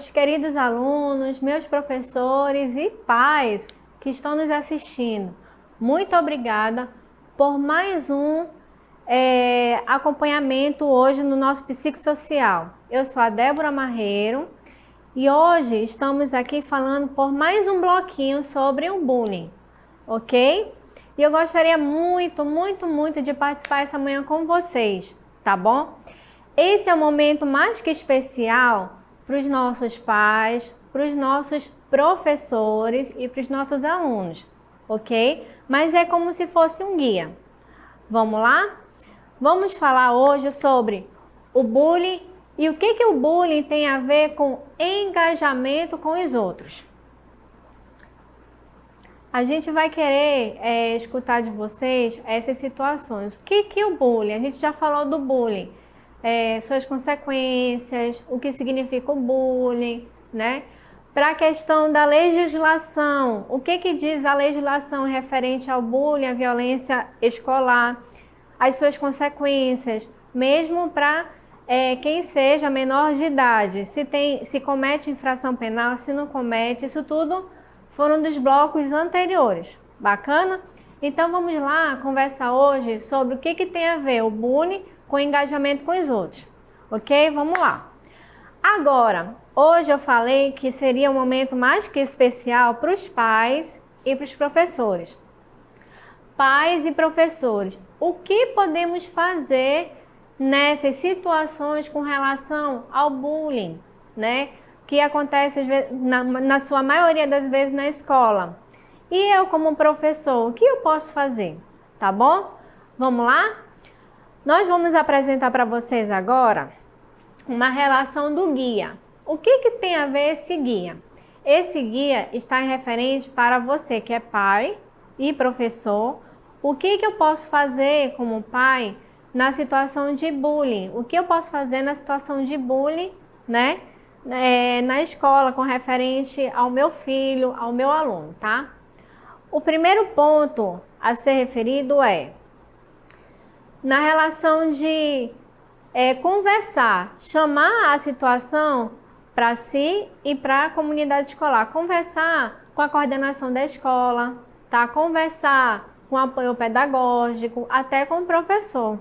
meus queridos alunos, meus professores e pais que estão nos assistindo. Muito obrigada por mais um acompanhamento hoje no nosso psicossocial. Eu sou a Débora Marreiro e hoje estamos aqui falando por mais um bloquinho sobre o bullying, ok? E eu gostaria muito de participar essa manhã com vocês, tá bom? Esse é um momento mais que especial para os nossos pais, para os nossos professores e para os nossos alunos, ok? Mas é como se fosse um guia. Vamos lá? Vamos falar hoje sobre o bullying e o que o bullying tem a ver com engajamento com os outros. A gente vai querer escutar de vocês essas situações. O que o bullying? A gente já falou do bullying. Suas consequências, o que significa o bullying, né? Para a questão da legislação, o que diz a legislação referente ao bullying, à violência escolar, as suas consequências, mesmo para quem seja menor de idade, se comete infração penal, se não comete, isso tudo foram dos blocos anteriores. Bacana? Então vamos lá conversar hoje sobre o que tem a ver o bullying com engajamento com os outros, ok? Vamos lá. Agora, hoje eu falei que seria um momento mais que especial para os pais e para os professores. Pais e professores, o que podemos fazer nessas situações com relação ao bullying, né? Que acontece na sua maioria das vezes na escola. E eu como professor, o que eu posso fazer? Tá bom? Vamos lá? Nós vamos apresentar para vocês agora uma relação do guia. O que tem a ver esse guia? Esse guia está em referente para você que é pai e professor. O que eu posso fazer como pai na situação de bullying? O que eu posso fazer na situação de bullying, né? Na escola, com referente ao meu filho, ao meu aluno, tá? O primeiro ponto a ser referido na relação de conversar, chamar a situação para si e para a comunidade escolar. Conversar com a coordenação da escola, tá? Conversar com apoio pedagógico, até com o professor.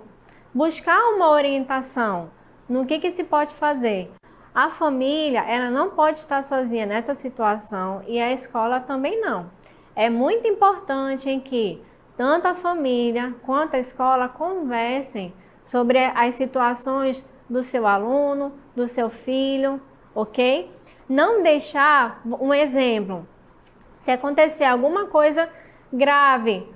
Buscar uma orientação no que se pode fazer. A família, ela não pode estar sozinha nessa situação e a escola também não. É muito importante em que tanto a família quanto a escola conversem sobre as situações do seu aluno, do seu filho, ok? Não deixar, um exemplo, se acontecer alguma coisa grave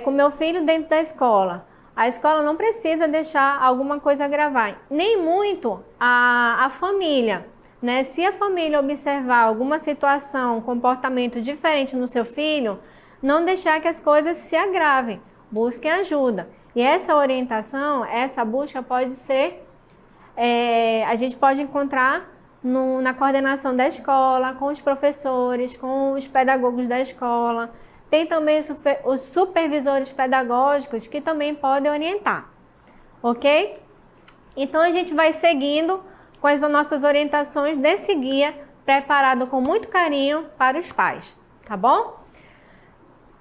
com meu filho dentro da escola, a escola não precisa deixar alguma coisa gravar, nem muito a família, né? Se a família observar alguma situação, comportamento diferente no seu filho, não deixar que as coisas se agravem, busquem ajuda. E essa orientação, essa busca pode ser, a gente pode encontrar na coordenação da escola, com os professores, com os pedagogos da escola. Tem também os supervisores pedagógicos que também podem orientar, ok? Então a gente vai seguindo com as nossas orientações desse guia preparado com muito carinho para os pais, tá bom?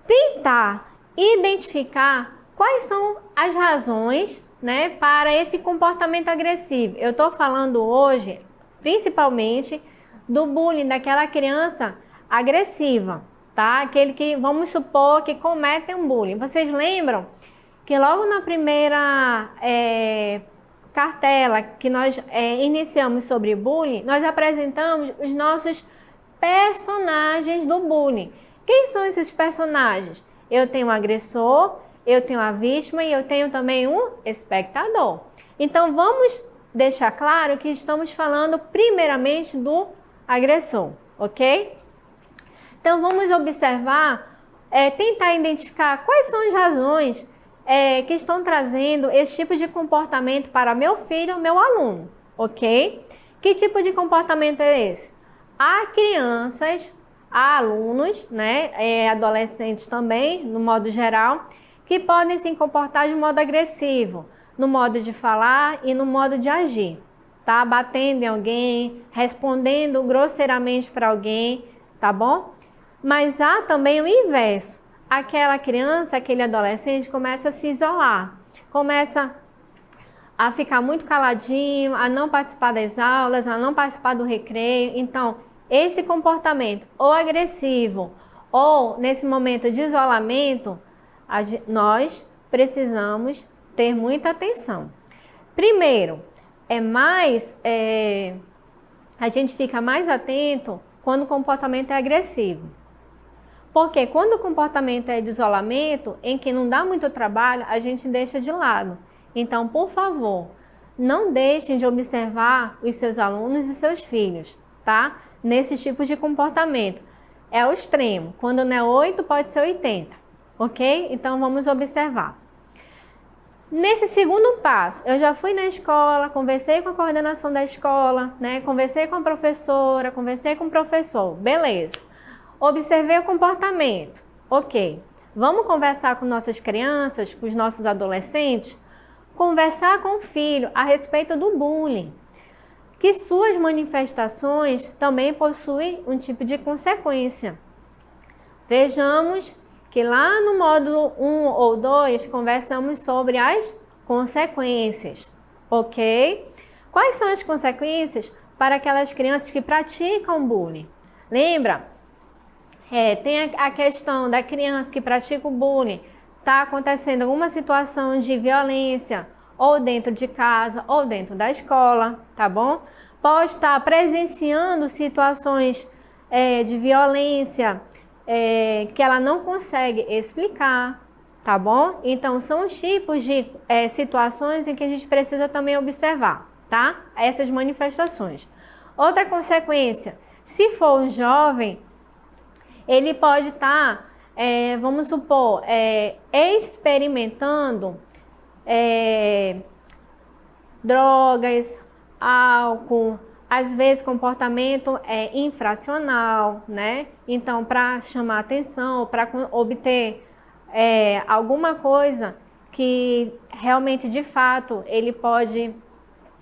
Tentar identificar quais são as razões, né, para esse comportamento agressivo. Eu estou falando hoje, principalmente, do bullying, daquela criança agressiva, tá? Aquele que, vamos supor, que comete um bullying. Vocês lembram que logo na primeira cartela que nós iniciamos sobre bullying, nós apresentamos os nossos personagens do bullying. Quem são esses personagens? Eu tenho um agressor, eu tenho a vítima e eu tenho também um espectador. Então vamos deixar claro que estamos falando primeiramente do agressor, ok? Então vamos observar, tentar identificar quais são as razões que estão trazendo esse tipo de comportamento para meu filho, meu aluno, ok? Que tipo de comportamento é esse? Há crianças, há alunos, né, adolescentes também, no modo geral, que podem se comportar de modo agressivo, no modo de falar e no modo de agir, tá? Batendo em alguém, respondendo grosseiramente para alguém, tá bom? Mas há também o inverso. Aquela criança, aquele adolescente começa a se isolar, começa a ficar muito caladinho, a não participar das aulas, a não participar do recreio. Então, esse comportamento ou agressivo ou nesse momento de isolamento, nós precisamos ter muita atenção. Primeiro, a gente fica mais atento quando o comportamento é agressivo. Porque quando o comportamento é de isolamento, em que não dá muito trabalho, a gente deixa de lado. Então, por favor, não deixem de observar os seus alunos e seus filhos, tá? Nesse tipo de comportamento. É o extremo. Quando não é 8, pode ser 80, ok? Então, vamos observar. Nesse segundo passo, eu já fui na escola, conversei com a coordenação da escola, né? Conversei com a professora, conversei com o professor, beleza. Observei o comportamento, ok. Vamos conversar com nossas crianças, com os nossos adolescentes? Conversar com o filho a respeito do bullying, que suas manifestações também possuem um tipo de consequência. Vejamos que lá no módulo 1 ou 2 conversamos sobre as consequências, ok? Quais são as consequências para aquelas crianças que praticam bullying? Lembra? Tem a questão da criança que pratica o bullying, está acontecendo alguma situação de violência, ou dentro de casa, ou dentro da escola, tá bom? Pode estar presenciando situações de violência que ela não consegue explicar, tá bom? Então, são os tipos de situações em que a gente precisa também observar, tá? Essas manifestações. Outra consequência, se for um jovem, ele pode estar, vamos supor, experimentando drogas, álcool, às vezes comportamento infracional, né? Então, para chamar atenção, para obter alguma coisa que realmente, de fato, ele pode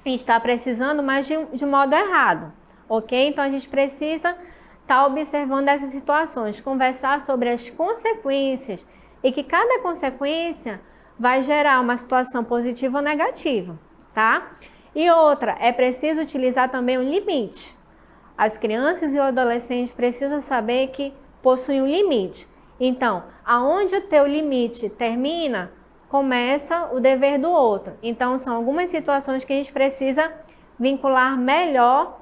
estar precisando, mas de modo errado, ok? Então, a gente precisa estar observando essas situações, conversar sobre as consequências e que cada consequência vai gerar uma situação positiva ou negativa, tá? E outra, é preciso utilizar também um limite. As crianças e o adolescente precisam saber que possuem um limite. Então, aonde o teu limite termina, começa o dever do outro. Então, são algumas situações que a gente precisa vincular melhor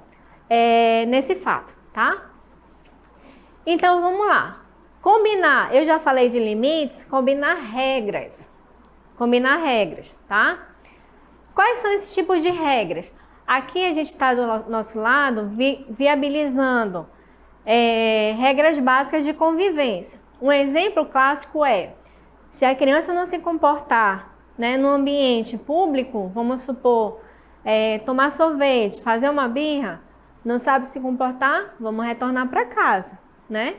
nesse fato, tá? Então, vamos lá. Combinar, eu já falei de limites, combinar regras. Combinar regras, tá? Quais são esses tipos de regras? Aqui a gente está do nosso lado viabilizando regras básicas de convivência. Um exemplo clássico é, se a criança não se comportar, né, no ambiente público, vamos supor, tomar sorvete, fazer uma birra, não sabe se comportar, vamos retornar para casa, né?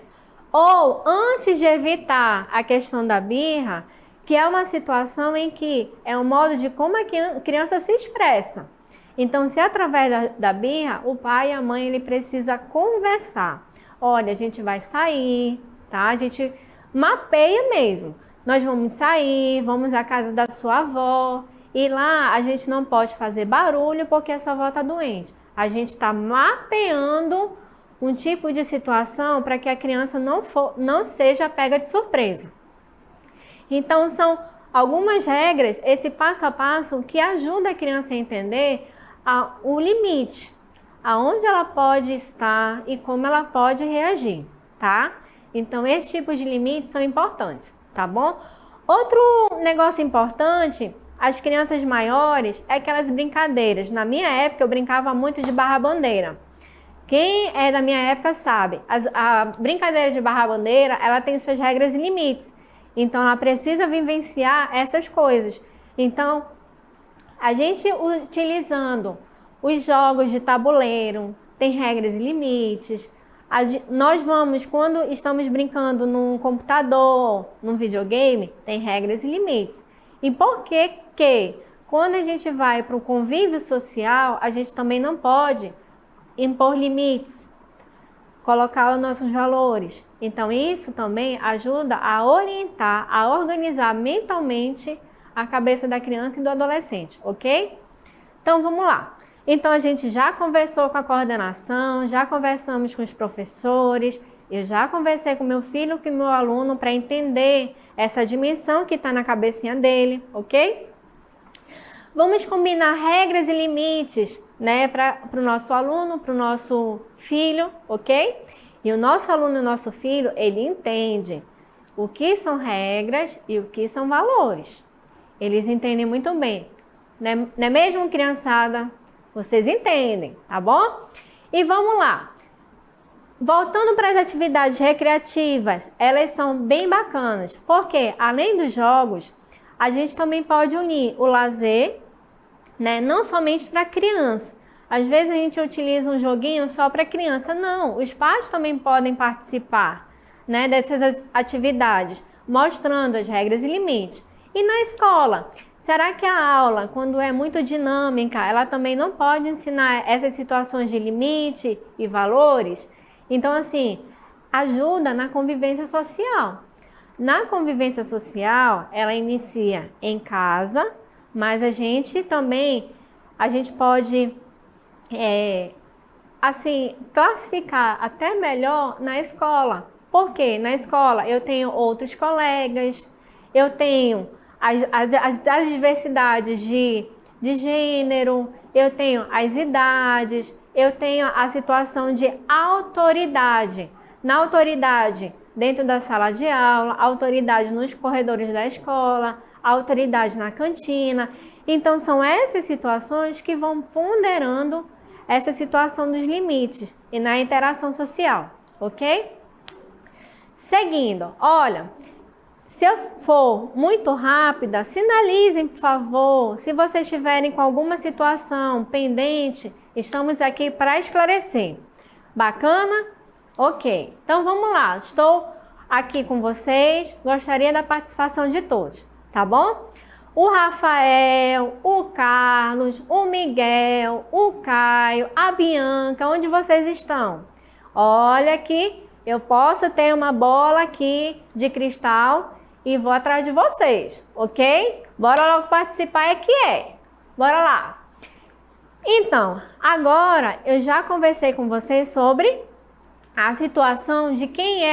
Ou, antes de evitar a questão da birra, que é uma situação em que é um modo de como a criança se expressa. Então, se através da birra, o pai e a mãe, ele precisa conversar. Olha, a gente vai sair, tá? A gente mapeia mesmo. Nós vamos sair, vamos à casa da sua avó, e lá a gente não pode fazer barulho porque a sua avó está doente. A gente está mapeando um tipo de situação para que a criança não seja pega de surpresa. Então, são algumas regras, esse passo a passo, que ajuda a criança a entender o limite, aonde ela pode estar e como ela pode reagir, tá? Então, esses tipos de limites são importantes, tá bom? Outro negócio importante, as crianças maiores, é aquelas brincadeiras. Na minha época, eu brincava muito de barra-bandeira. Quem é da minha época sabe, a brincadeira de barra-bandeira, ela tem suas regras e limites. Então, ela precisa vivenciar essas coisas. Então, a gente utilizando os jogos de tabuleiro, tem regras e limites. Nós vamos, quando estamos brincando num computador, num videogame, tem regras e limites. E por que? Quando a gente vai para o convívio social, a gente também não pode impor limites, colocar os nossos valores. Então, isso também ajuda a orientar, a organizar mentalmente a cabeça da criança e do adolescente, ok? Então, vamos lá. Então, a gente já conversou com a coordenação, já conversamos com os professores, eu já conversei com meu filho, com meu aluno, para entender essa dimensão que está na cabecinha dele, ok? Vamos combinar regras e limites, né, para o nosso aluno, para o nosso filho, ok? E o nosso aluno e o nosso filho, ele entende o que são regras e o que são valores. Eles entendem muito bem, né? Não é mesmo, criançada? Vocês entendem, tá bom? E vamos lá. Voltando para as atividades recreativas, elas são bem bacanas, porque além dos jogos, a gente também pode unir o lazer, né? Não somente para criança. Às vezes a gente utiliza um joguinho só para criança. Não, os pais também podem participar, né, dessas atividades, mostrando as regras e limites. E na escola, será que a aula, quando é muito dinâmica, ela também não pode ensinar essas situações de limite e valores? Então, assim, ajuda na convivência social. Na convivência social, ela inicia em casa, mas a gente pode, assim, classificar até melhor na escola. Por quê? Na escola eu tenho outros colegas, eu tenho as diversidades de gênero, eu tenho as idades, eu tenho a situação de autoridade. Na autoridade dentro da sala de aula, autoridade nos corredores da escola, autoridade na cantina. Então, são essas situações que vão ponderando essa situação dos limites e na interação social, ok? Seguindo, olha, se eu for muito rápida, sinalizem, por favor. Se vocês estiverem com alguma situação pendente, estamos aqui para esclarecer. Bacana? Ok. Então, vamos lá. Estou aqui com vocês. Gostaria da participação de todos, tá bom? O Rafael, o Carlos, o Miguel, o Caio, a Bianca, onde vocês estão? Olha aqui, eu posso ter uma bola aqui de cristal e vou atrás de vocês, ok? Bora logo participar, Bora lá. Então, agora eu já conversei com vocês sobre a situação de quem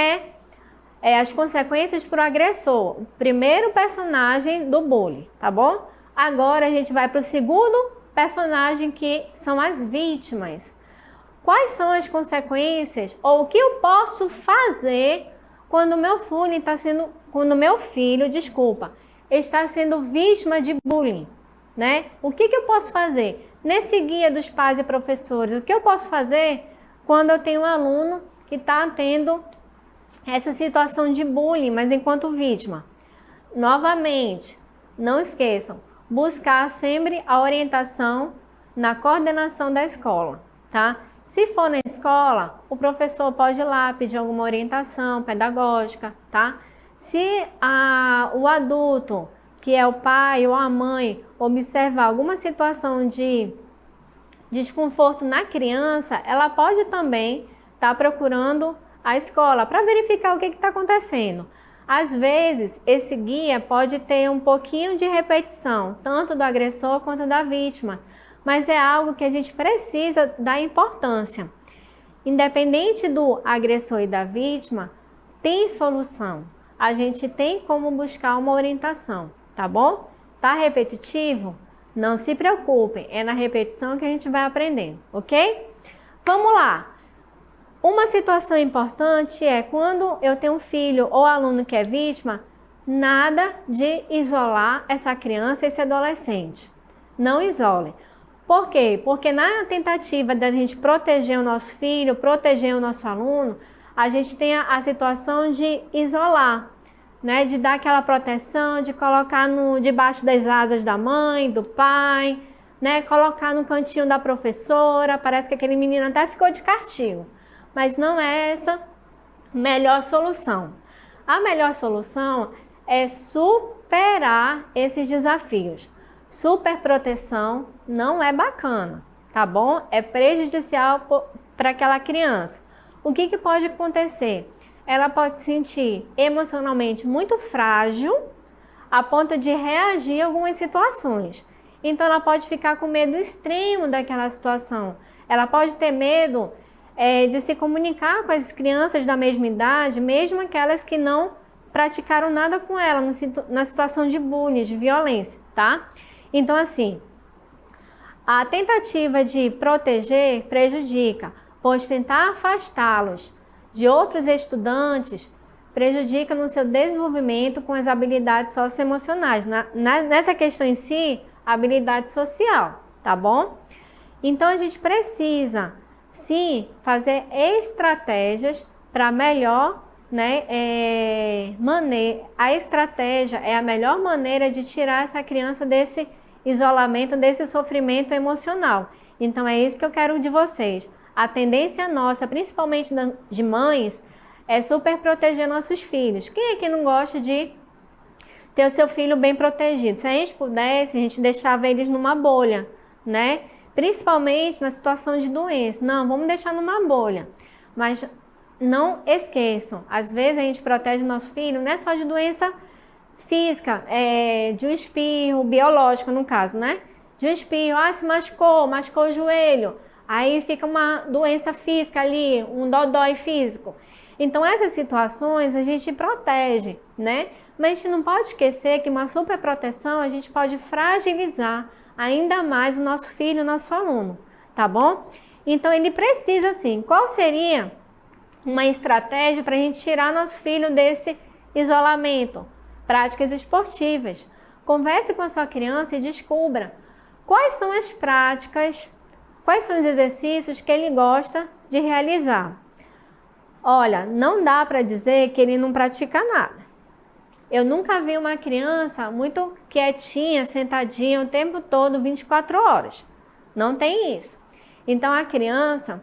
as consequências para o agressor, o primeiro personagem do bullying, tá bom? Agora a gente vai para o segundo personagem, que são as vítimas. Quais são as consequências ou o que eu posso fazer quando meu filho está sendo vítima de bullying, né? O que eu posso fazer? Nesse guia dos pais e professores, o que eu posso fazer quando eu tenho um aluno que está tendo essa situação de bullying, mas enquanto vítima? Novamente, não esqueçam, buscar sempre a orientação na coordenação da escola, tá? Se for na escola, o professor pode ir lá pedir alguma orientação pedagógica, tá? Se o adulto, que é o pai ou a mãe, observar alguma situação de desconforto na criança, ela pode também estar procurando a escola para verificar o que está acontecendo. Às vezes, esse guia pode ter um pouquinho de repetição, tanto do agressor quanto da vítima, mas é algo que a gente precisa dar importância. Independente do agressor e da vítima, tem solução. A gente tem como buscar uma orientação, tá bom? Tá repetitivo? Não se preocupem, é na repetição que a gente vai aprendendo, ok? Vamos lá! Uma situação importante é quando eu tenho um filho ou aluno que é vítima, nada de isolar essa criança, esse adolescente. Não isole. Por quê? Porque na tentativa da gente proteger o nosso filho, proteger o nosso aluno, a gente tem a situação de isolar, né? De dar aquela proteção, de colocar debaixo das asas da mãe, do pai, né? Colocar no cantinho da professora, parece que aquele menino até ficou de castigo. Mas não é essa a melhor solução. A melhor solução é superar esses desafios. Superproteção não é bacana, tá bom? É prejudicial para aquela criança. O que pode acontecer? Ela pode se sentir emocionalmente muito frágil, a ponto de reagir a algumas situações. Então, ela pode ficar com medo extremo daquela situação. Ela pode ter medo de se comunicar com as crianças da mesma idade, mesmo aquelas que não praticaram nada com ela na situação de bullying, de violência, tá? Então, assim, a tentativa de proteger prejudica, pois tentar afastá-los de outros estudantes prejudica no seu desenvolvimento com as habilidades socioemocionais. Nessa questão em si, a habilidade social, tá bom? Então, a gente precisa, sim, fazer estratégias para melhor, né, a estratégia é a melhor maneira de tirar essa criança desse isolamento, desse sofrimento emocional. Então, é isso que eu quero de vocês. A tendência nossa, principalmente de mães, é super proteger nossos filhos. Quem é que não gosta de ter o seu filho bem protegido? Se a gente pudesse, a gente deixava eles numa bolha, né? Principalmente na situação de doença. Não, vamos deixar numa bolha. Mas não esqueçam, às vezes a gente protege o nosso filho, não é só de doença física, de um espirro, biológico no caso, né? De um espirro, se machucou o joelho, aí fica uma doença física ali, um dodói físico. Então, essas situações a gente protege, né? Mas a gente não pode esquecer que uma superproteção a gente pode fragilizar ainda mais o nosso filho, o nosso aluno, tá bom? Então, ele precisa, assim, qual seria uma estratégia para a gente tirar nosso filho desse isolamento? Práticas esportivas. Converse com a sua criança e descubra quais são as práticas, quais são os exercícios que ele gosta de realizar. Olha, não dá para dizer que ele não pratica nada. Eu nunca vi uma criança muito quietinha, sentadinha o tempo todo, 24 horas. Não tem isso. Então, a criança,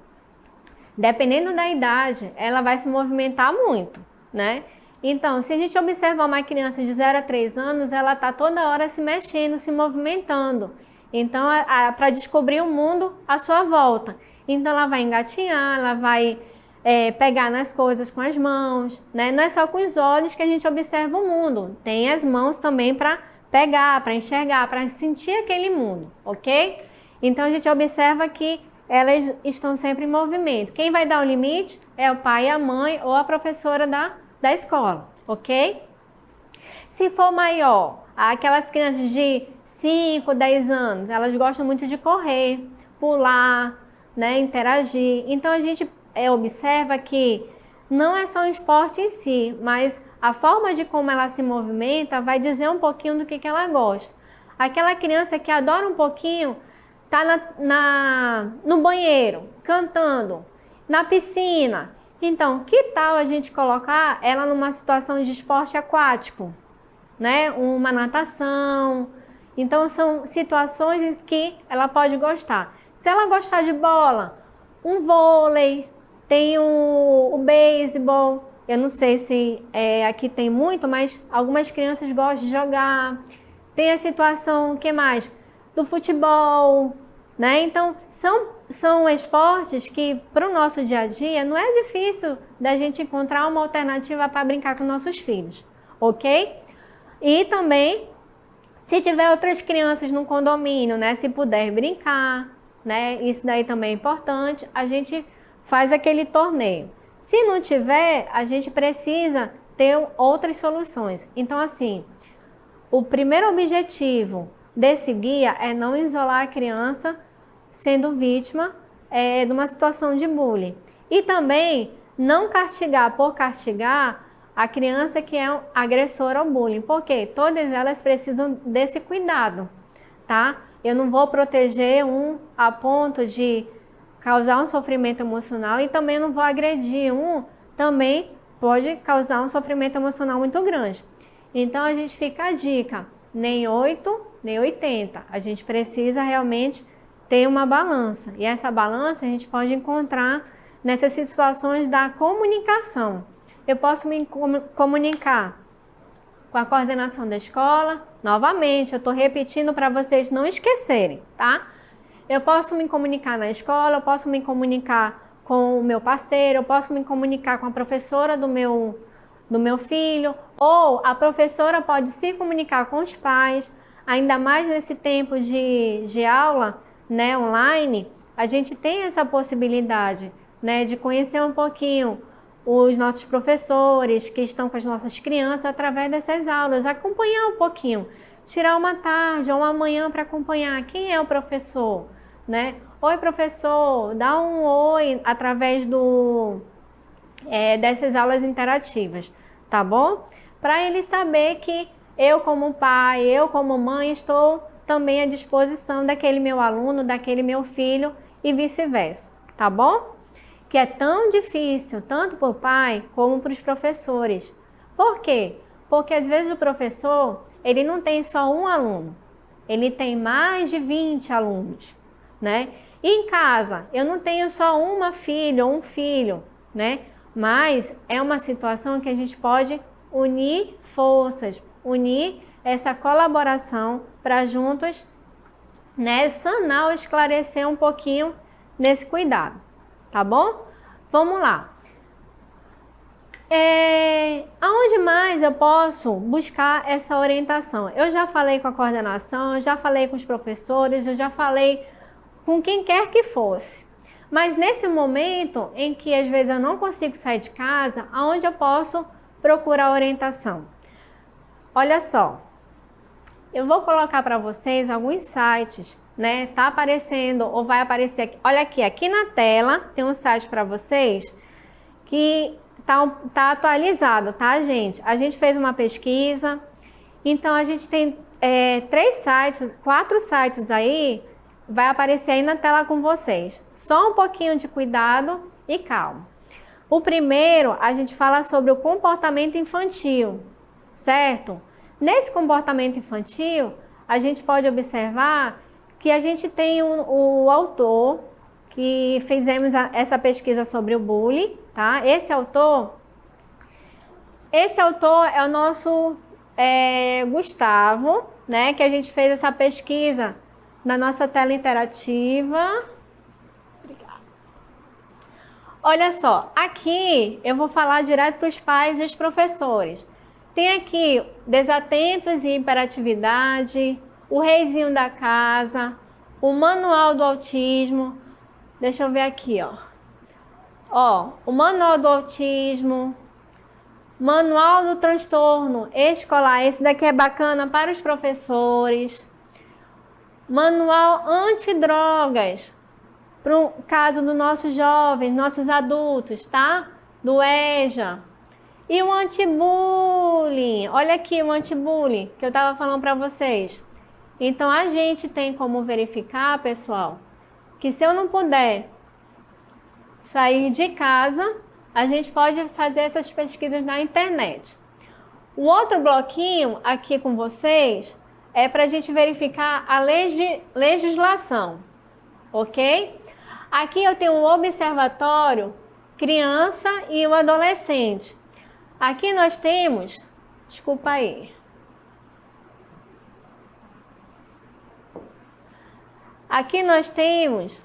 dependendo da idade, ela vai se movimentar muito, né? Então, se a gente observar uma criança de 0 a 3 anos, ela está toda hora se mexendo, se movimentando. Então, para descobrir o mundo à sua volta. Então, ela vai engatinhar, ela vai pegar nas coisas com as mãos, né? Não é só com os olhos que a gente observa o mundo. Tem as mãos também para pegar, para enxergar, para sentir aquele mundo, ok? Então, a gente observa que elas estão sempre em movimento. Quem vai dar o limite é o pai, a mãe ou a professora da escola, ok? Se for maior, aquelas crianças de 5, 10 anos, elas gostam muito de correr, pular, né, interagir. Então, a gente observa que não é só um esporte em si, mas a forma de como ela se movimenta vai dizer um pouquinho do que ela gosta. Aquela criança que adora um pouquinho, tá no banheiro, cantando, na piscina. Então, que tal a gente colocar ela numa situação de esporte aquático, né? Uma natação. Então, são situações em que ela pode gostar. Se ela gostar de bola, um vôlei, tem o beisebol. Eu não sei se aqui tem muito, mas algumas crianças gostam de jogar. Tem a situação, o que mais? Do futebol, né? Então, são esportes que, para o nosso dia a dia, não é difícil da gente encontrar uma alternativa para brincar com nossos filhos, ok? E também, se tiver outras crianças no condomínio, né? Se puder brincar, né? Isso daí também é importante. A gente faz aquele torneio. Se não tiver, a gente precisa ter outras soluções. Então, assim, o primeiro objetivo desse guia é não isolar a criança sendo vítima de uma situação de bullying. E também não castigar por castigar a criança que é agressora ao bullying, porque todas elas precisam desse cuidado, tá? Eu não vou proteger um a ponto de causar um sofrimento emocional e também não vou agredir um, também pode causar um sofrimento emocional muito grande. Então, a gente fica a dica, nem 8, nem 80. A gente precisa realmente ter uma balança. E essa balança a gente pode encontrar nessas situações da comunicação. Eu posso me comunicar com a coordenação da escola. Novamente, eu estou repetindo para vocês não esquecerem, tá? Eu posso me comunicar na escola, eu posso me comunicar com o meu parceiro, eu posso me comunicar com a professora do meu filho, ou a professora pode se comunicar com os pais, ainda mais nesse tempo de aula, né, online, a gente tem essa possibilidade, né, de conhecer um pouquinho os nossos professores que estão com as nossas crianças através dessas aulas, acompanhar um pouquinho, tirar uma tarde ou uma manhã para acompanhar quem é o professor, né? Oi, professor, dá um oi através dessas aulas interativas, tá bom? Para ele saber que eu como pai, eu como mãe estou também à disposição daquele meu aluno, daquele meu filho e vice-versa, tá bom? Que é tão difícil, tanto para o pai como para os professores. Por quê? Porque às vezes o professor, ele não tem só um aluno, ele tem mais de 20 alunos, né? E em casa, eu não tenho só uma filha ou um filho, né? Mas é uma situação que a gente pode unir forças, unir essa colaboração para juntos, né, sanar ou esclarecer um pouquinho nesse cuidado. Tá bom? Vamos lá. Aonde mais eu posso buscar essa orientação? Eu já falei com a coordenação, eu já falei com os professores, eu já falei com quem quer que fosse. Mas nesse momento em que às vezes eu não consigo sair de casa, aonde eu posso procurar orientação? Olha só, eu vou colocar para vocês alguns sites, né? Tá aparecendo ou vai aparecer aqui. Olha aqui na tela tem um site para vocês que tá atualizado, tá, gente? A gente fez uma pesquisa, então a gente tem 4 sites aí, vai aparecer aí na tela com vocês. Só um pouquinho de cuidado e calma. O primeiro, a gente fala sobre o comportamento infantil, certo? Nesse comportamento infantil, a gente pode observar que a gente tem o autor, que fizemos essa pesquisa sobre o bullying, tá? Esse autor é o nosso Gustavo, né? Que a gente fez essa pesquisa na nossa tela interativa. Obrigada. Olha só, aqui eu vou falar direto para os pais e os professores. Tem aqui desatentos e hiperatividade, o reizinho da casa, o manual do autismo. Deixa eu ver aqui, ó. O manual do autismo, manual do transtorno escolar. Esse daqui é bacana para os professores. Manual antidrogas, para o caso dos nossos jovens, nossos adultos, tá? Do EJA. E o anti-bullying. Olha aqui o anti-bullying que eu estava falando para vocês. Então, a gente tem como verificar, pessoal, que se eu não puder sair de casa, a gente pode fazer essas pesquisas na internet. O outro bloquinho aqui com vocês é para a gente verificar a legislação, ok? Aqui eu tenho um observatório criança e o adolescente. Aqui nós temos, desculpa aí. Aqui nós temos,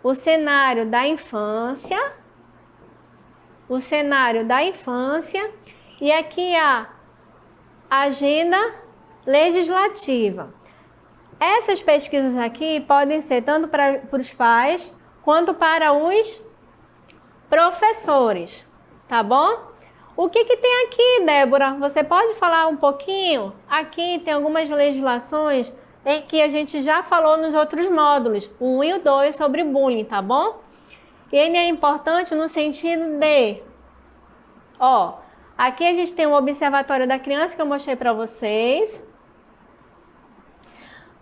o cenário da infância, e aqui a agenda legislativa. Essas pesquisas aqui podem ser tanto para os pais quanto para os professores, tá bom? O que tem aqui, Débora? Você pode falar um pouquinho? Aqui tem algumas legislações em que a gente já falou nos outros módulos, o 1 e o 2 sobre bullying, tá bom? E ele é importante no sentido de, aqui a gente tem o observatório da criança que eu mostrei para vocês.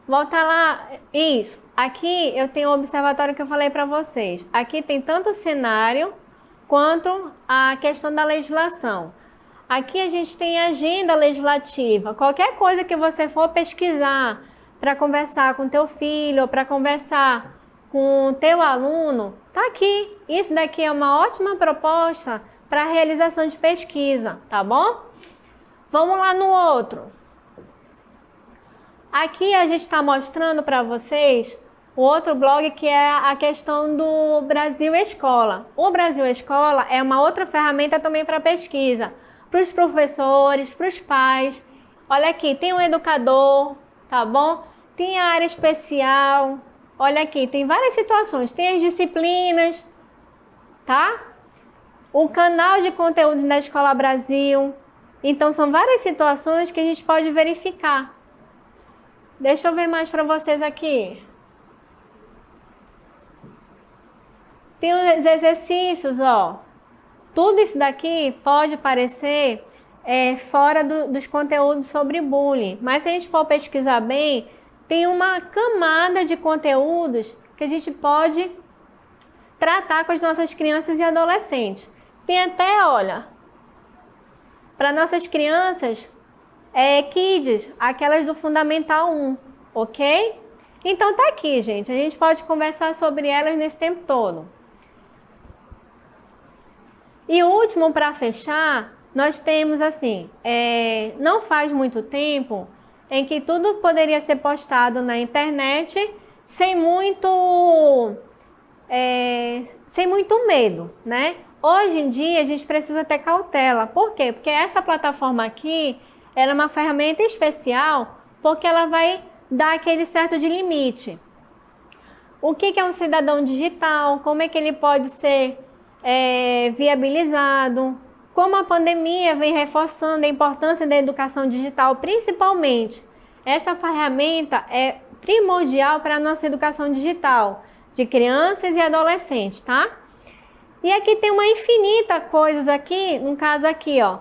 Volta lá, isso. Aqui eu tenho o observatório que eu falei para vocês. Aqui tem tanto o cenário quanto a questão da legislação. Aqui a gente tem a agenda legislativa. Qualquer coisa que você for pesquisar para conversar com teu filho ou para conversar com teu aluno, tá aqui. Isso daqui é uma ótima proposta para a realização de pesquisa, tá bom? Vamos lá no outro. Aqui a gente está mostrando para vocês o outro blog, que é a questão do Brasil Escola. O Brasil Escola é uma outra ferramenta também para pesquisa, para os professores, para os pais. Olha aqui, tem um educador, tá bom? Tem a área especial. Olha aqui, tem várias situações. Tem as disciplinas, tá? O canal de conteúdo da Escola Brasil. Então, são várias situações que a gente pode verificar. Deixa eu ver mais para vocês aqui. Tem os exercícios, ó. Tudo isso daqui pode parecer fora dos conteúdos sobre bullying. Mas se a gente for pesquisar bem, tem uma camada de conteúdos que a gente pode tratar com as nossas crianças e adolescentes. Tem até, olha, para nossas crianças, kids, aquelas do Fundamental 1, ok? Então tá aqui, gente. A gente pode conversar sobre elas nesse tempo todo. E o último, para fechar, nós temos assim, não faz muito tempo em que tudo poderia ser postado na internet sem muito medo, né? Hoje em dia a gente precisa ter cautela. Por quê? Porque essa plataforma aqui, ela é uma ferramenta especial porque ela vai dar aquele certo de limite. O que é um cidadão digital? Como é que ele pode ser viabilizado? Como a pandemia vem reforçando a importância da educação digital, principalmente. Essa ferramenta é primordial para a nossa educação digital, de crianças e adolescentes, tá? E aqui tem uma infinita coisas aqui, no caso aqui, ó.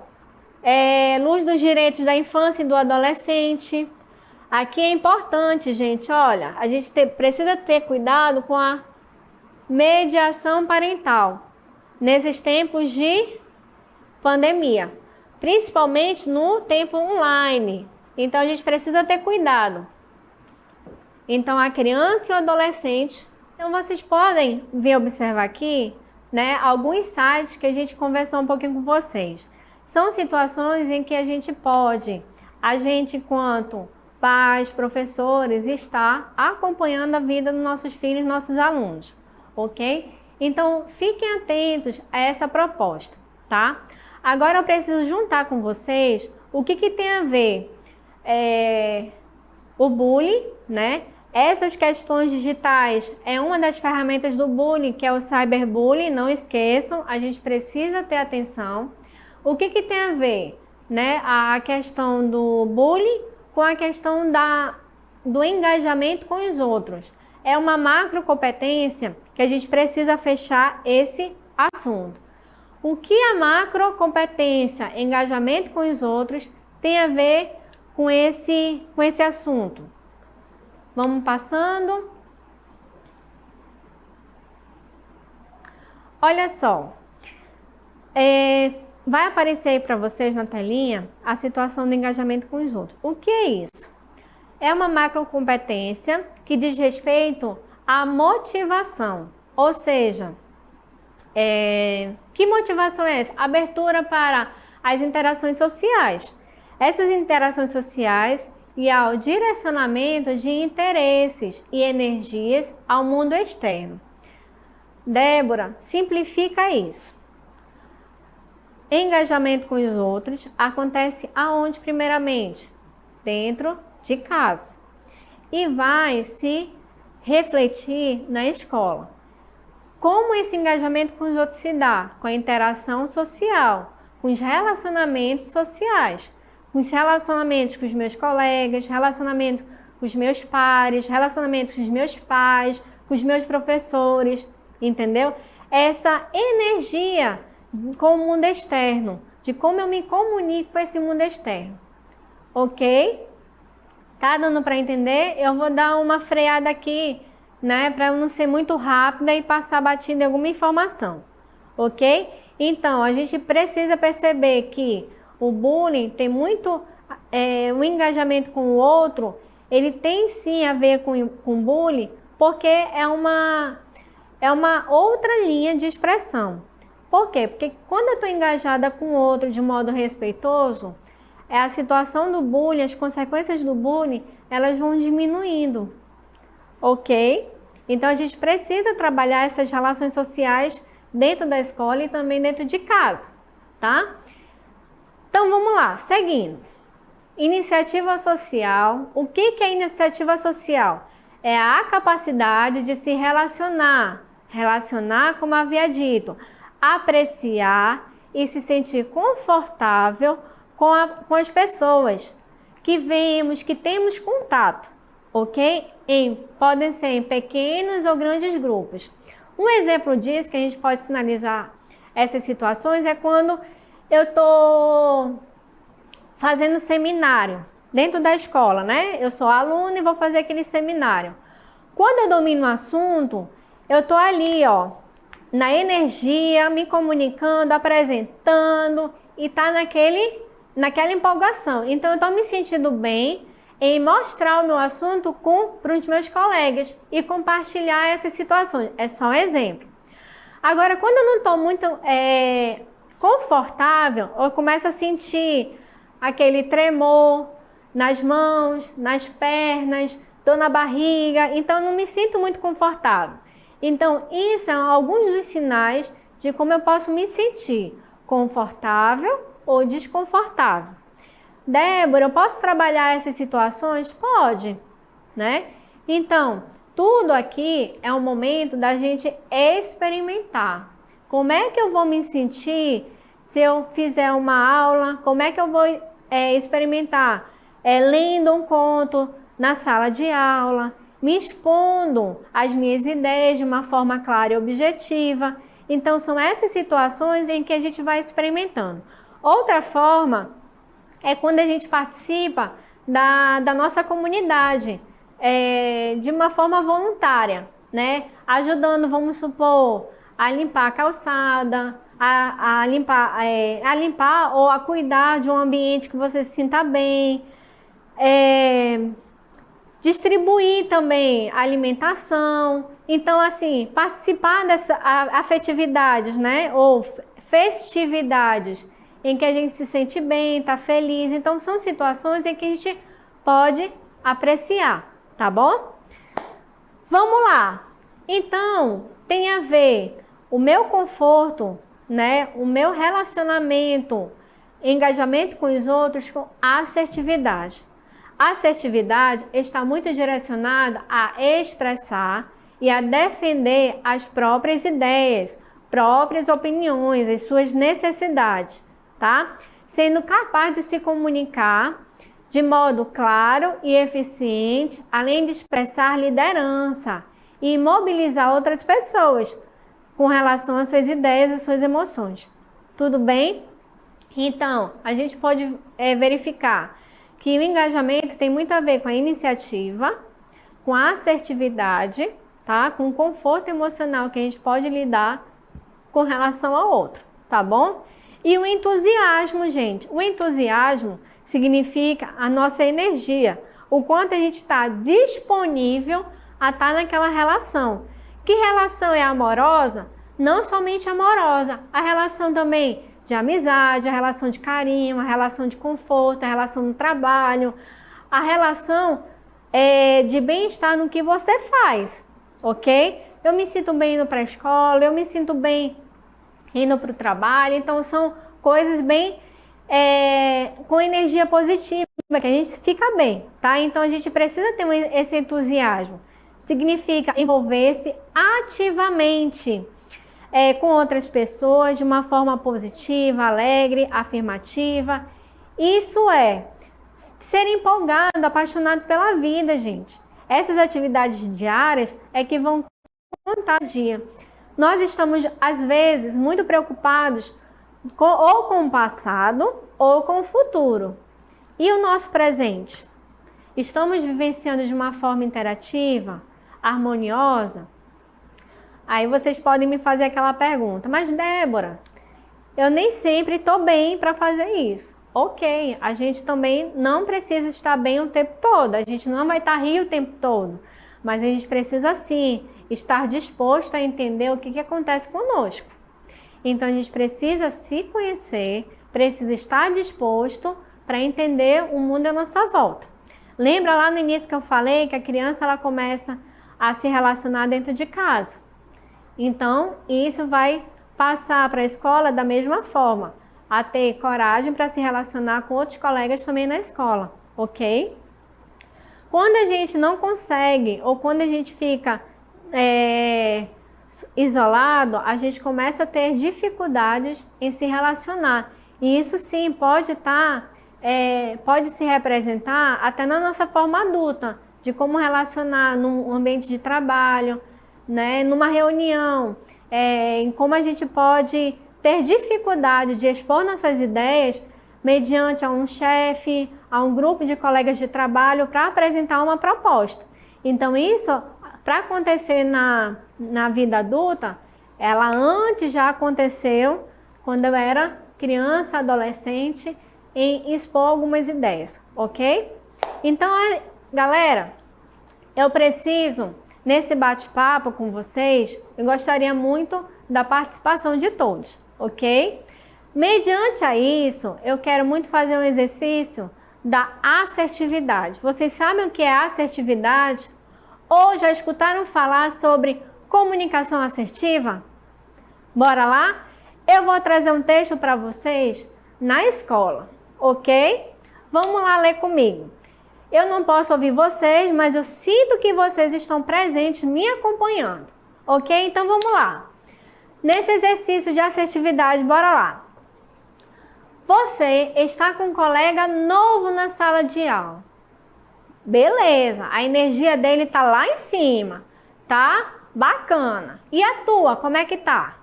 Luz dos direitos da infância e do adolescente. Aqui é importante, gente, olha, a gente precisa ter cuidado com a mediação parental nesses tempos de pandemia, principalmente no tempo online. Então a gente precisa ter cuidado. Então a criança e o adolescente. Então vocês podem vir observar aqui, né, alguns sites que a gente conversou um pouquinho com vocês. São situações em que a gente enquanto pais, professores, está acompanhando a vida dos nossos filhos, nossos alunos, ok? Então fiquem atentos a essa proposta, tá? Agora eu preciso juntar com vocês o que tem a ver o bullying, né? Essas questões digitais é uma das ferramentas do bullying, que é o cyberbullying, não esqueçam, a gente precisa ter atenção. O que tem a ver, né, a questão do bullying com a questão do engajamento com os outros? É uma macrocompetência que a gente precisa fechar esse assunto. O que a macrocompetência, engajamento com os outros, tem a ver com esse assunto? Vamos passando. Olha só, vai aparecer aí para vocês na telinha a situação do engajamento com os outros. O que é isso? É uma macrocompetência que diz respeito à motivação, ou seja, que motivação é essa? Abertura para as interações sociais. Essas interações sociais e ao direcionamento de interesses e energias ao mundo externo. Débora, simplifica isso. Engajamento com os outros acontece aonde primeiramente? Dentro de casa. E vai se refletir na escola. Como esse engajamento com os outros se dá? Com a interação social, com os relacionamentos sociais, com os relacionamentos com os meus colegas, relacionamento com os meus pares, relacionamento com os meus pais, com os meus professores, entendeu? Essa energia com o mundo externo, de como eu me comunico com esse mundo externo, ok? Tá dando para entender? Eu vou dar uma freada aqui, né, para eu não ser muito rápida e passar batida em alguma informação, ok? Então, a gente precisa perceber que o bullying tem muito, o engajamento com o outro, ele tem sim a ver com bullying, porque é uma outra linha de expressão. Por quê? Porque quando eu estou engajada com o outro de modo respeitoso, a situação do bullying, as consequências do bullying, elas vão diminuindo, ok? Então, a gente precisa trabalhar essas relações sociais dentro da escola e também dentro de casa, tá? Então, vamos lá, seguindo. Iniciativa social. O que é iniciativa social? É a capacidade de se relacionar, como havia dito, apreciar e se sentir confortável com as pessoas que vemos, que temos contato, ok? Podem ser em pequenos ou grandes grupos. Um exemplo disso, que a gente pode sinalizar essas situações, é quando eu estou fazendo seminário dentro da escola, né? Eu sou aluna e vou fazer aquele seminário. Quando eu domino o assunto, eu estou ali, ó, na energia, me comunicando, apresentando e tá naquela empolgação. Então, eu estou me sentindo bem em mostrar o meu assunto para os meus colegas e compartilhar essas situações. É só um exemplo. Agora, quando eu não estou muito confortável, eu começo a sentir aquele tremor nas mãos, nas pernas, dor na barriga, então eu não me sinto muito confortável. Então, isso são alguns dos sinais de como eu posso me sentir confortável ou desconfortável. Débora, eu posso trabalhar essas situações? Pode, né? Então, tudo aqui é um momento da gente experimentar. Como é que eu vou me sentir se eu fizer uma aula? Como é que eu vou experimentar? Lendo um conto na sala de aula, me expondo às minhas ideias de uma forma clara e objetiva. Então, são essas situações em que a gente vai experimentando. Outra forma é quando a gente participa da nossa comunidade, de uma forma voluntária, né? Ajudando, vamos supor, a limpar a calçada, a limpar ou a cuidar de um ambiente que você se sinta bem, distribuir também alimentação. Então, assim, participar dessas afetividades, né? Ou festividades em que a gente se sente bem, tá feliz. Então, são situações em que a gente pode apreciar, tá bom? Vamos lá. Então, tem a ver o meu conforto, né? O meu relacionamento, engajamento com os outros, com assertividade. A assertividade está muito direcionada a expressar e a defender as próprias ideias, próprias opiniões, as suas necessidades, tá? Sendo capaz de se comunicar de modo claro e eficiente, além de expressar liderança e mobilizar outras pessoas com relação às suas ideias e suas emoções. Tudo bem? Então, a gente pode verificar que o engajamento tem muito a ver com a iniciativa, com a assertividade, tá? Com o conforto emocional que a gente pode lidar com relação ao outro, tá bom? E o entusiasmo, gente. O entusiasmo significa a nossa energia, o quanto a gente está disponível a estar naquela relação. Que relação é amorosa? Não somente amorosa, a relação também de amizade, a relação de carinho, a relação de conforto, a relação no trabalho, a relação de bem-estar no que você faz, ok? Eu me sinto bem indo para a escola, eu me sinto bem indo para o trabalho, então são coisas bem com energia positiva, que a gente fica bem, tá? Então a gente precisa ter esse entusiasmo. Significa envolver-se ativamente com outras pessoas de uma forma positiva, alegre, afirmativa. Isso é ser empolgado, apaixonado pela vida, gente. Essas atividades diárias é que vão contar o dia. Nós estamos, às vezes, muito preocupados ou com o passado ou com o futuro. E o nosso presente? Estamos vivenciando de uma forma interativa, harmoniosa? Aí vocês podem me fazer aquela pergunta, mas Débora, eu nem sempre estou bem para fazer isso. Ok, a gente também não precisa estar bem o tempo todo, a gente não vai estar rindo o tempo todo, mas a gente precisa sim estar disposto a entender o que acontece conosco. Então a gente precisa se conhecer, precisa estar disposto para entender o mundo à nossa volta. Lembra lá no início que eu falei que a criança ela começa a se relacionar dentro de casa. Então, isso vai passar para a escola da mesma forma, a ter coragem para se relacionar com outros colegas também na escola, ok? Quando a gente não consegue ou quando a gente fica isolado, a gente começa a ter dificuldades em se relacionar. E isso sim pode pode se representar até na nossa forma adulta, de como relacionar num ambiente de trabalho, né, numa reunião, em como a gente pode ter dificuldade de expor nossas ideias mediante a um chefe, a um grupo de colegas de trabalho para apresentar uma proposta. Então isso, para acontecer na vida adulta, ela antes já aconteceu quando eu era criança, adolescente, em expor algumas ideias, ok? Então, galera, eu preciso, nesse bate-papo com vocês, eu gostaria muito da participação de todos, ok? Mediante a isso, eu quero muito fazer um exercício da assertividade. Vocês sabem o que é assertividade? Ou já escutaram falar sobre comunicação assertiva? Bora lá? Eu vou trazer um texto para vocês na escola, ok? Vamos lá ler comigo. Eu não posso ouvir vocês, mas eu sinto que vocês estão presentes me acompanhando, ok? Então vamos lá. Nesse exercício de assertividade, bora lá. Você está com um colega novo na sala de aula. Beleza, a energia dele tá lá em cima, tá? Bacana. E a tua, como é que tá?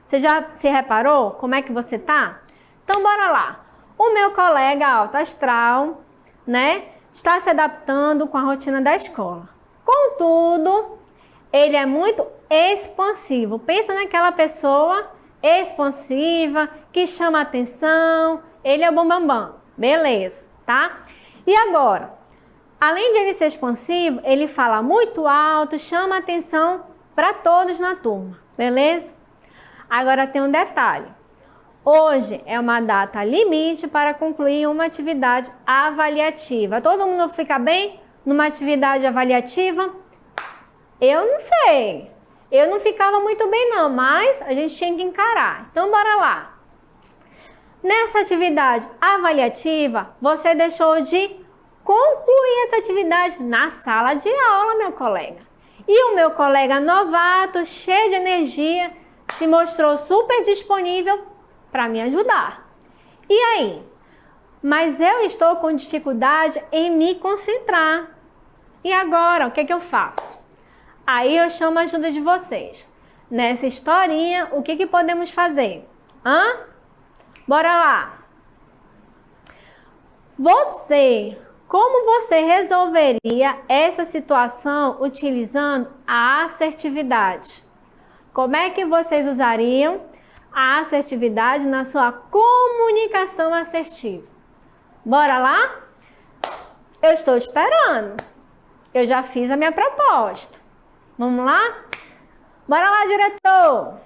Você já se reparou como é que você tá? Então bora lá. O meu colega alto astral, né, está se adaptando com a rotina da escola. Contudo, ele é muito expansivo. Pensa naquela pessoa expansiva, que chama atenção, ele é o bambambam. Beleza, tá? E agora, além de ele ser expansivo, ele fala muito alto, chama atenção para todos na turma, beleza? Agora tem um detalhe. Hoje é uma data limite para concluir uma atividade avaliativa. Todo mundo fica bem numa atividade avaliativa? Eu não sei. Eu não ficava muito bem não, mas a gente tinha que encarar. Então, bora lá. Nessa atividade avaliativa, você deixou de concluir essa atividade na sala de aula, meu colega. E o meu colega novato, cheio de energia, se mostrou super disponível para me ajudar. E aí? Mas eu estou com dificuldade em me concentrar. E agora, o que é que eu faço? Aí eu chamo a ajuda de vocês. Nessa historinha, o que podemos fazer? Bora lá. Como você resolveria essa situação utilizando a assertividade? Como é que vocês usariam a assertividade na sua comunicação assertiva? Bora lá? Eu estou esperando. Eu já fiz a minha proposta. Vamos lá? Bora lá, diretor!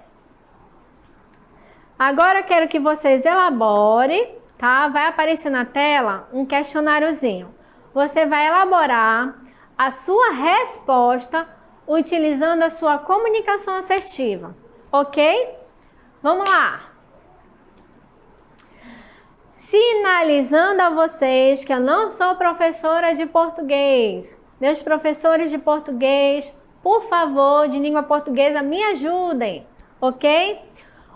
Agora eu quero que vocês elaborem, tá? Vai aparecer na tela um questionáriozinho. Você vai elaborar a sua resposta utilizando a sua comunicação assertiva, ok? Vamos lá! Sinalizando a vocês que eu não sou professora de português. Meus professores de português, por favor, de língua portuguesa, me ajudem, ok?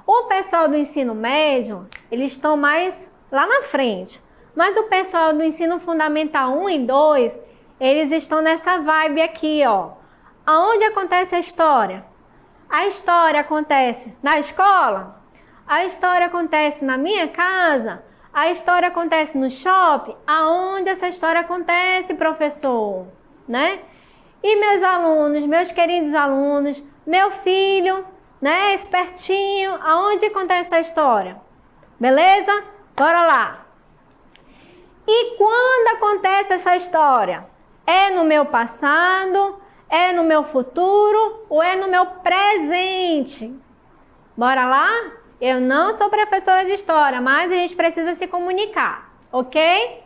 O pessoal do ensino médio, eles estão mais lá na frente. Mas o pessoal do ensino fundamental 1 e 2, eles estão nessa vibe aqui, ó. Aonde acontece a história? A história acontece na escola? A história acontece na minha casa? A história acontece no shopping? Aonde essa história acontece, professor? Né? E meus alunos, meus queridos alunos, meu filho, né, espertinho, aonde acontece essa história? Beleza? Bora lá. E quando acontece essa história? É no meu passado? É no meu futuro? Ou é no meu presente? Bora lá? Eu não sou professora de história, mas a gente precisa se comunicar. ok?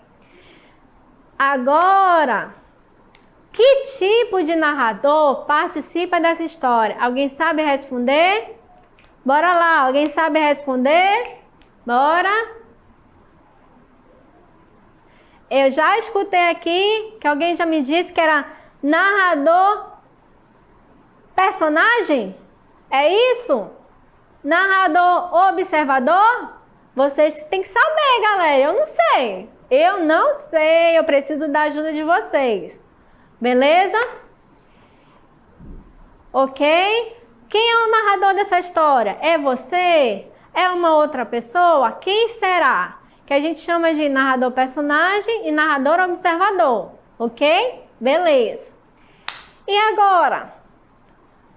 Agora, que tipo de narrador participa dessa história? Alguém sabe responder? Bora lá, alguém sabe responder? Bora! Eu já escutei aqui que alguém já me disse que era narrador personagem? É isso? Narrador observador? Vocês têm que saber, galera. Eu não sei. Eu não sei. Eu preciso da ajuda de vocês. Beleza? Ok? Quem é o narrador dessa história? É você? É uma outra pessoa? Quem será? Que a gente chama de narrador personagem e narrador observador. Ok? Beleza. E agora,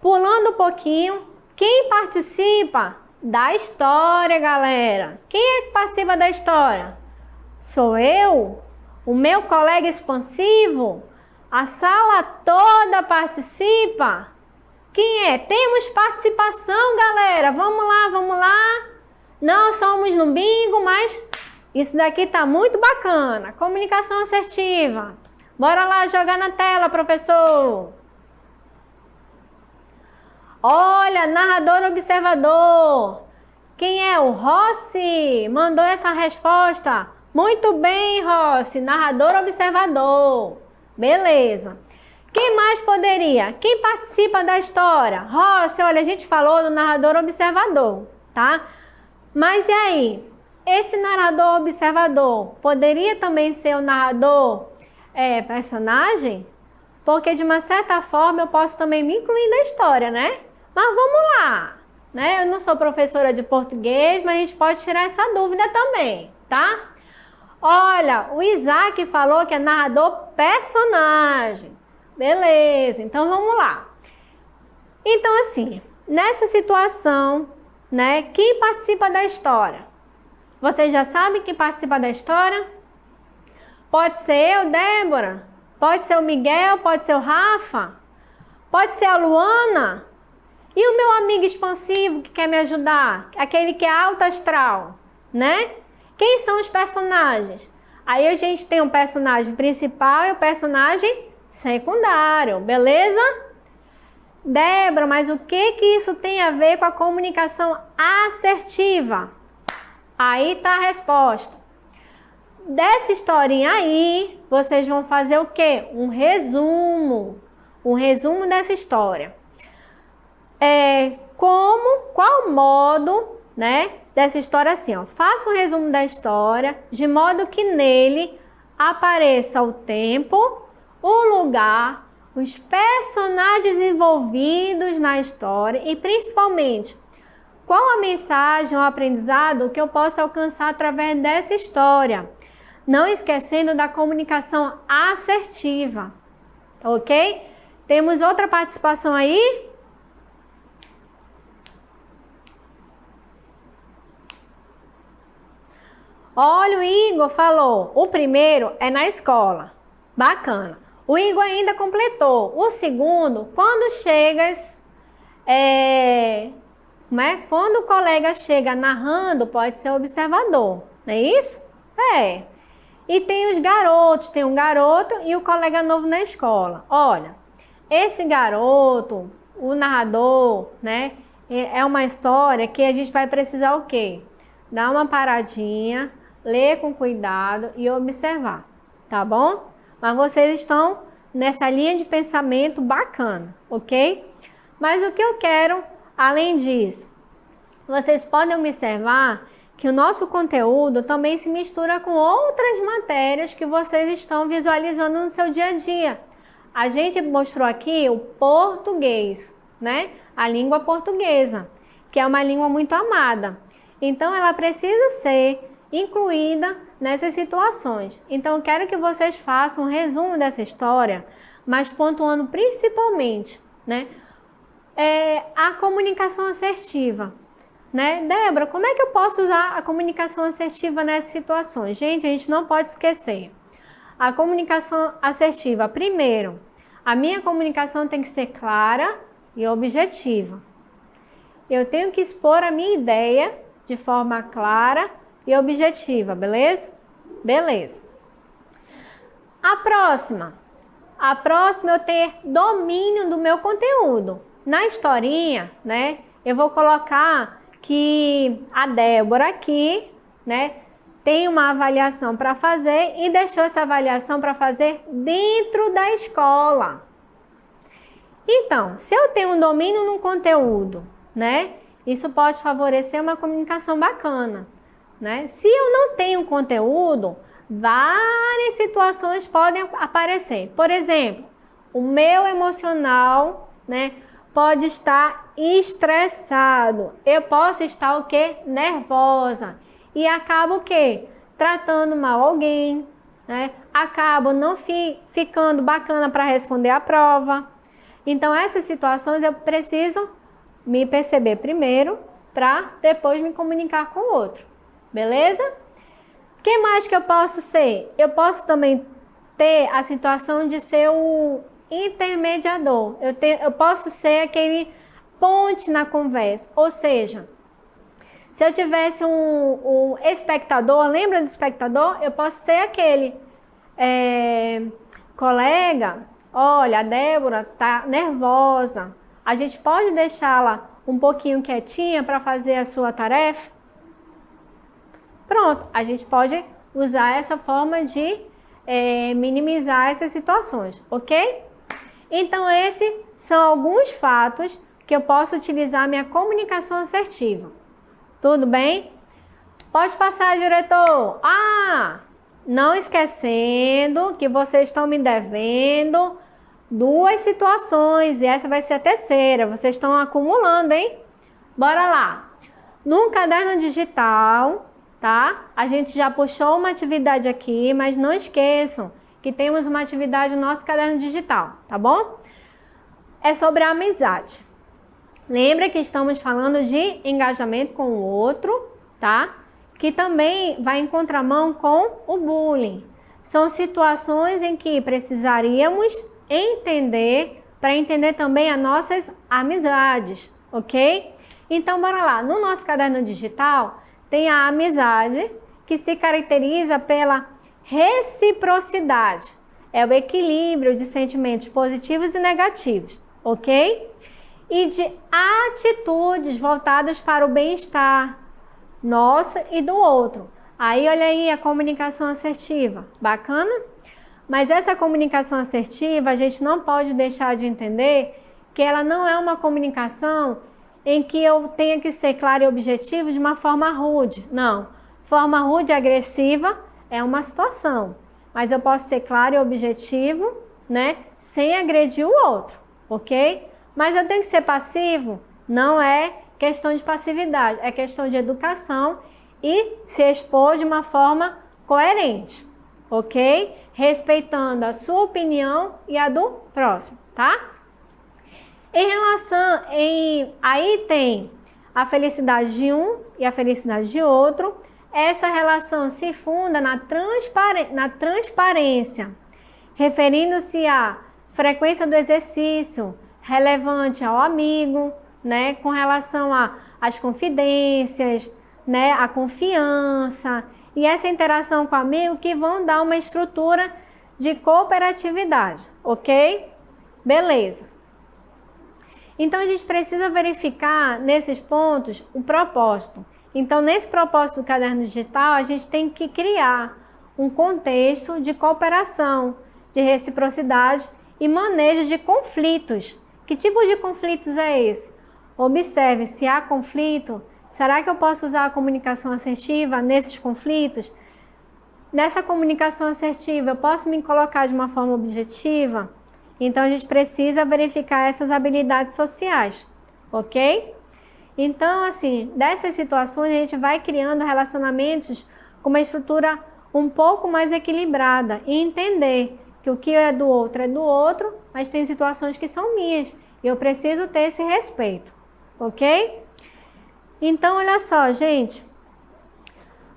pulando um pouquinho, quem participa da história, galera? Quem é que participa da história? Sou eu? O meu colega expansivo? A sala toda participa? Quem é? Temos participação, galera. Vamos lá, vamos lá. Não somos no bingo, mas isso daqui tá muito bacana. Comunicação assertiva. Bora lá jogar na tela, professor. Olha, narrador observador. Quem é? O Rossi mandou essa resposta. Muito bem, Rossi. Narrador observador. Beleza. Quem mais poderia? Quem participa da história? Rossi, olha, a gente falou do narrador observador, tá? Mas e aí? Esse narrador observador poderia também ser o narrador personagem? Porque de uma certa forma eu posso também me incluir na história, né? Mas vamos lá, né? Eu não sou professora de português, mas a gente pode tirar essa dúvida também, tá? Olha, o Isaac falou que é narrador personagem. Beleza, então vamos lá. Então assim, nessa situação, né? Quem participa da história? Vocês já sabem quem participa da história? Pode ser eu, Débora. Pode ser o Miguel, pode ser o Rafa. Pode ser a Luana. E o meu amigo expansivo que quer me ajudar? Aquele que é alto astral, né? Quem são os personagens? Aí a gente tem um personagem principal e o personagem secundário, beleza? Débora, mas o que isso tem a ver com a comunicação assertiva? Aí tá a resposta. Dessa historinha aí, vocês vão fazer o quê? Um resumo dessa história. Qual modo, né, dessa história assim, ó. Faça um resumo da história, de modo que nele apareça o tempo, o lugar, os personagens envolvidos na história e principalmente qual a mensagem ou aprendizado que eu posso alcançar através dessa história. Não esquecendo da comunicação assertiva, ok? Temos outra participação aí? Olha, o Igor falou, o primeiro é na escola. Bacana. O Igor ainda completou. O segundo, quando chegas, quando o colega chega narrando, pode ser observador, não é isso? É. E tem os garotos, tem um garoto e o colega novo na escola. Olha, esse garoto, o narrador, né, é uma história que a gente vai precisar o quê? Dar uma paradinha, ler com cuidado e observar, tá bom? Mas vocês estão nessa linha de pensamento bacana, ok? Mas o que eu quero, além disso, vocês podem observar que o nosso conteúdo também se mistura com outras matérias que vocês estão visualizando no seu dia a dia. A gente mostrou aqui o português, né? A língua portuguesa, que é uma língua muito amada. Então, ela precisa ser incluída nessas situações. Então, eu quero que vocês façam um resumo dessa história, mas pontuando principalmente, né, a comunicação assertiva. Né? Débora, como é que eu posso usar a comunicação assertiva nessas situações? Gente, a gente não pode esquecer. A comunicação assertiva, primeiro, a minha comunicação tem que ser clara e objetiva. Eu tenho que expor a minha ideia de forma clara e objetiva, beleza? Beleza. A próxima eu ter domínio do meu conteúdo. Na historinha, né, eu vou colocar que a Débora aqui, né, tem uma avaliação para fazer e deixou essa avaliação para fazer dentro da escola. Então, se eu tenho um domínio no conteúdo, né, isso pode favorecer uma comunicação bacana, né? Se eu não tenho conteúdo, várias situações podem aparecer. Por exemplo, o meu emocional, né, pode estar estressado. Eu posso estar o quê? Nervosa. E acabo o quê? Tratando mal alguém, né? Acabo não ficando bacana para responder a prova. Então, essas situações eu preciso me perceber primeiro para depois me comunicar com o outro. Beleza? O que mais que eu posso ser? Eu posso também ter a situação de ser o intermediador. Eu posso ser aquele ponte na conversa. Ou seja, se eu tivesse um espectador, lembra do espectador? Eu posso ser aquele colega, olha, a Débora tá nervosa. A gente pode deixá-la um pouquinho quietinha para fazer a sua tarefa? Pronto, a gente pode usar essa forma de minimizar essas situações, ok? Então, esses são alguns fatos que eu posso utilizar minha comunicação assertiva. Tudo bem? Pode passar, diretor. Não esquecendo que vocês estão me devendo 2 situações e essa vai ser a terceira. Vocês estão acumulando, hein? Bora lá. No caderno digital, tá? A gente já puxou uma atividade aqui, mas não esqueçam que temos uma atividade no nosso caderno digital, tá bom? É sobre a amizade. Lembra que estamos falando de engajamento com o outro, tá? Que também vai em contramão com o bullying. São situações em que precisaríamos entender para entender também as nossas amizades, ok? Então, bora lá. No nosso caderno digital tem a amizade que se caracteriza pela reciprocidade. É o equilíbrio de sentimentos positivos e negativos, ok? E de atitudes voltadas para o bem-estar nosso e do outro. Aí, olha aí a comunicação assertiva. Bacana? Mas essa comunicação assertiva, a gente não pode deixar de entender que ela não é uma comunicação em que eu tenha que ser claro e objetivo de uma forma rude. Não. Forma rude e agressiva é uma situação. Mas eu posso ser claro e objetivo, né? Sem agredir o outro, ok? Mas eu tenho que ser passivo? Não é questão de passividade, é questão de educação e se expor de uma forma coerente, ok? Respeitando a sua opinião e a do próximo, tá? Em relação, aí tem a felicidade de um e a felicidade de outro. Essa relação se funda na transparência, referindo-se à frequência do exercício relevante ao amigo, né, com relação às confidências, né, a confiança e essa interação com o amigo que vão dar uma estrutura de cooperatividade, ok? Beleza. Então, a gente precisa verificar nesses pontos o propósito. Então, nesse propósito do caderno digital, a gente tem que criar um contexto de cooperação, de reciprocidade e manejo de conflitos. Que tipo de conflitos é esse? Observe, se há conflito, será que eu posso usar a comunicação assertiva nesses conflitos? Nessa comunicação assertiva, eu posso me colocar de uma forma objetiva? Então, a gente precisa verificar essas habilidades sociais, ok? Então, assim, dessas situações, a gente vai criando relacionamentos com uma estrutura um pouco mais equilibrada e entender que o que é do outro, mas tem situações que são minhas. E eu preciso ter esse respeito, ok? Então, olha só, gente.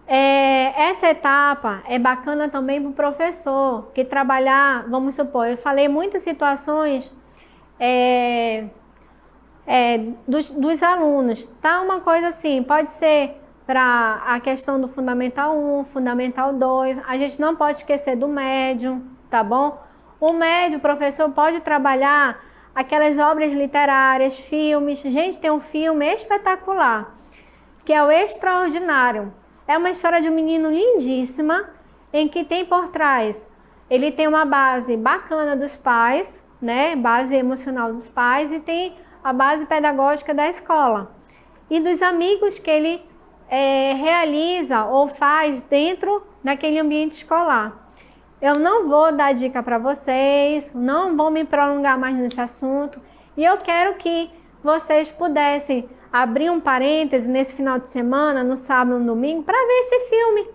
Essa etapa é bacana também para o professor, que trabalhar, vamos supor, eu falei muitas situações dos alunos, tá? Uma coisa assim, pode ser para a questão do Fundamental 1, Fundamental 2. A gente não pode esquecer do médio, tá bom? O médio, o professor pode trabalhar aquelas obras literárias, filmes. Gente, tem um filme espetacular, que é o Extraordinário. É uma história de um menino lindíssima, em que tem por trás, ele tem uma base bacana dos pais, né? Base emocional dos pais, e tem a base pedagógica da escola. E dos amigos que ele realiza ou faz dentro daquele ambiente escolar. Eu não vou dar dica para vocês, não vou me prolongar mais nesse assunto, e eu quero que vocês pudessem abrir um parêntese nesse final de semana, no sábado, no domingo, para ver esse filme.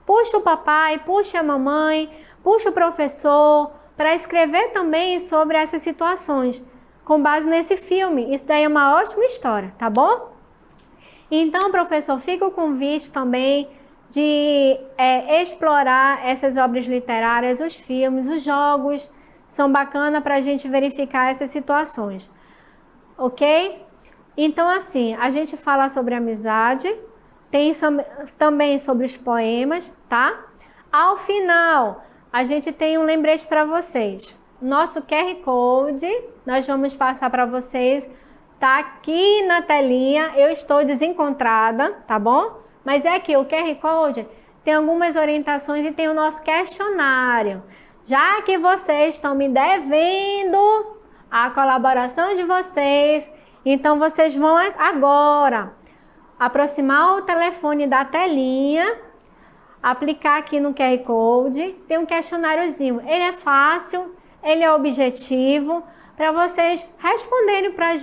Puxa o papai, puxa a mamãe, puxa o professor, para escrever também sobre essas situações, com base nesse filme. Isso daí é uma ótima história, tá bom? Então, professor, fica o convite também de explorar essas obras literárias, os filmes, os jogos, são bacanas para a gente verificar essas situações, ok? Então, assim, a gente fala sobre amizade, tem também sobre os poemas, tá? Ao final, a gente tem um lembrete para vocês. Nosso QR Code, nós vamos passar para vocês, tá aqui na telinha. Eu estou desencontrada, tá bom? Mas é aqui, o QR Code tem algumas orientações e tem o nosso questionário. Já que vocês estão me devendo a colaboração de vocês, então vocês vão agora aproximar o telefone da telinha, aplicar aqui no QR Code, tem um questionáriozinho. Ele é fácil, ele é objetivo, para vocês responderem para a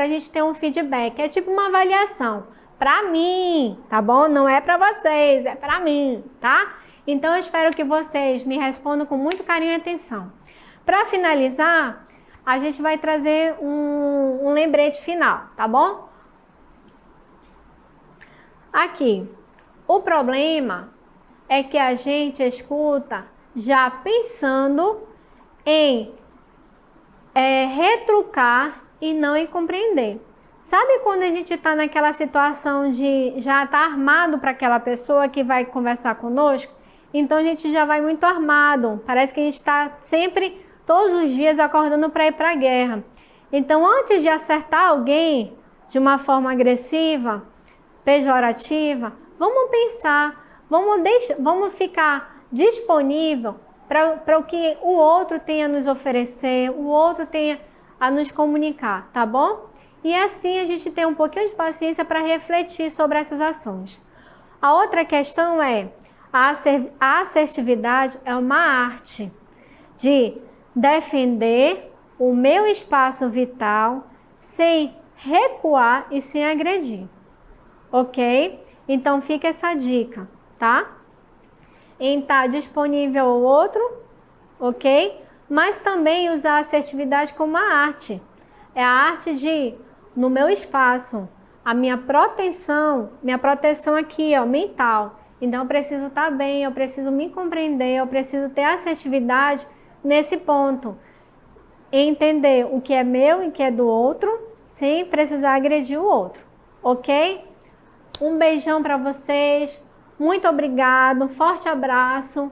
gente ter um feedback. É tipo uma avaliação. Para mim, tá bom? Não é para vocês, é para mim, tá? Então, eu espero que vocês me respondam com muito carinho e atenção. Para finalizar, a gente vai trazer um lembrete final, tá bom? Aqui, o problema é que a gente escuta já pensando em retrucar e não em compreender. Sabe quando a gente está naquela situação de já estar armado para aquela pessoa que vai conversar conosco? Então a gente já vai muito armado. Parece que a gente está sempre, todos os dias, acordando para ir para a guerra. Então, antes de acertar alguém de uma forma agressiva, pejorativa, vamos pensar, vamos ficar disponível para o que o outro tem a nos oferecer, o outro tem a nos comunicar, tá bom? E assim a gente tem um pouquinho de paciência para refletir sobre essas ações. A outra questão é, a assertividade é uma arte de defender o meu espaço vital sem recuar e sem agredir, ok? Então fica essa dica, tá? Em estar disponível ao outro, ok? Mas também usar a assertividade como uma arte. É a arte de, no meu espaço, a minha proteção aqui, ó, mental. Então eu preciso estar bem, eu preciso me compreender, eu preciso ter assertividade nesse ponto. Entender o que é meu e o que é do outro, sem precisar agredir o outro, ok? Um beijão para vocês. Muito obrigado, um forte abraço,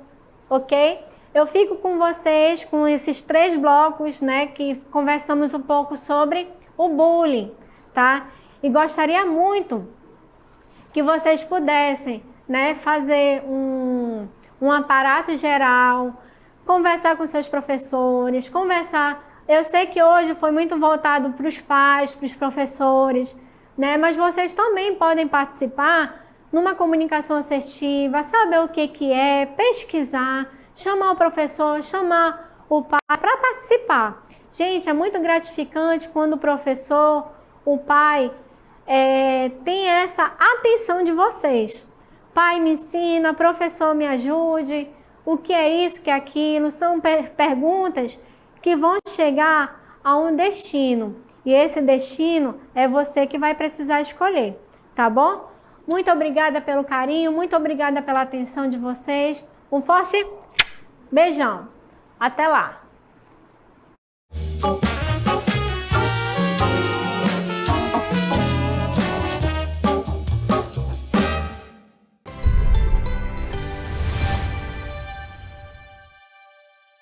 ok? Eu fico com vocês com esses 3 blocos, né, que conversamos um pouco sobre o bullying, tá? E gostaria muito que vocês pudessem, né, fazer um aparato geral, conversar com seus professores, conversar. Eu sei que hoje foi muito voltado para os pais, para os professores, né, mas vocês também podem participar numa comunicação assertiva, saber o que é, pesquisar, chamar o professor, chamar o pai para participar. Gente, é muito gratificante quando o professor, o pai, tem essa atenção de vocês. Pai, me ensina, professor, me ajude, o que é isso, o que é aquilo, são perguntas que vão chegar a um destino. E esse destino é você que vai precisar escolher, tá bom? Muito obrigada pelo carinho, muito obrigada pela atenção de vocês. Um forte beijão. Até lá.